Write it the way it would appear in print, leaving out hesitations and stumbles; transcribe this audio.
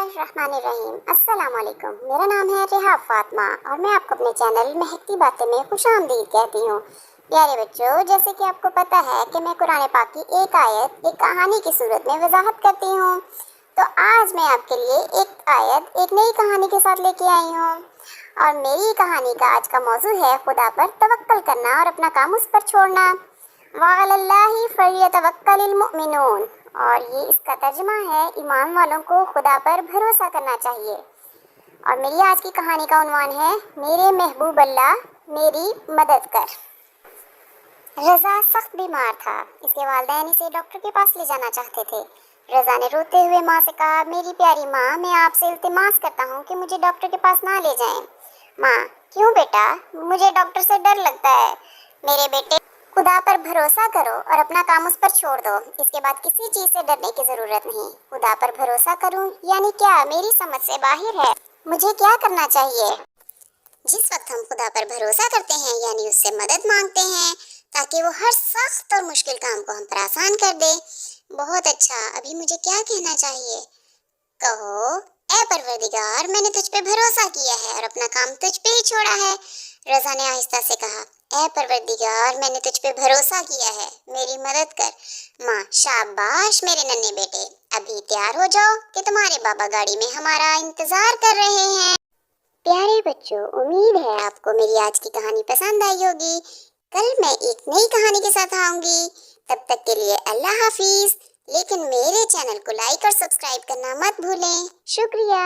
बिस्मिल्लाहिर्रहमानिर्रहीम। अस्सलाम वालेकुम। मेरा नाम है रिहाब फातिमा और मैं आपको अपने चैनल महकती बातें में खुशामदीद कहती हूँ। प्यारे बच्चों, जैसे कि आपको पता है कि मैं कुरान पाक की एक आयत एक कहानी की सूरत में वजाहत करती हूँ, तो आज मैं आपके लिए एक आयत एक नई कहानी के साथ लेके आई हूँ। और मेरी कहानी का आज का मौजू है खुदा पर तवक्कल करना और अपना काम उस पर छोड़ना। वअलल्लाहि फलियतवक्कलिल मुमिनून, और ये इसका तर्जुमा है ईमान वालों को खुदा पर भरोसा करना चाहिए। और मेरी आज की कहानी का उन्वान है मेरे महबूब अल्लाह मेरी मदद कर। रज़ा सख्त बीमार था। इसके वालिदैन इसे डॉक्टर के पास ले जाना चाहते थे। रज़ा ने रोते हुए माँ से कहा, मेरी प्यारी माँ, मैं आपसे इल्तिमास करता हूँ कि मुझे डॉक्टर के पास ना ले जाएं। माँ, क्यों बेटा? मुझे डॉक्टर से डर लगता है। मेरे बेटे, खुदा पर भरोसा करो और अपना काम उस पर छोड़ दो। इसके बाद किसी चीज़ से डरने की ज़रूरत नहीं। खुदा पर भरोसा करूं यानी क्या? मेरी समझ से बाहर है। मुझे क्या करना चाहिए? जिस वक्त हम खुदा पर भरोसा करते हैं यानी उससे मदद मांगते हैं ताकि वो हर सख्त और मुश्किल काम को हम पर आसान कर दे। बहुत अच्छा, अभी मुझे क्या कहना चाहिए? कहो, ऐ परवरदिगार, मैंने तुझ पे भरोसा किया है और अपना काम तुझ पे ही छोड़ा है। रज़ा ने आहिस्ता से कहा, ऐ परवरदिगार, मैंने तुझ पे भरोसा किया है, मेरी मदद कर। माँ, शाबाश मेरे नन्हे बेटे, अभी तैयार हो जाओ कि तुम्हारे बाबा गाड़ी में हमारा इंतजार कर रहे हैं। प्यारे बच्चों, उम्मीद है आपको मेरी आज की कहानी पसंद आई होगी। कल मैं एक नई कहानी के साथ आऊंगी। तब तक के लिए अल्लाह हाफिज। लेकिन मेरे चैनल को लाइक और सब्सक्राइब करना मत भूलें। शुक्रिया।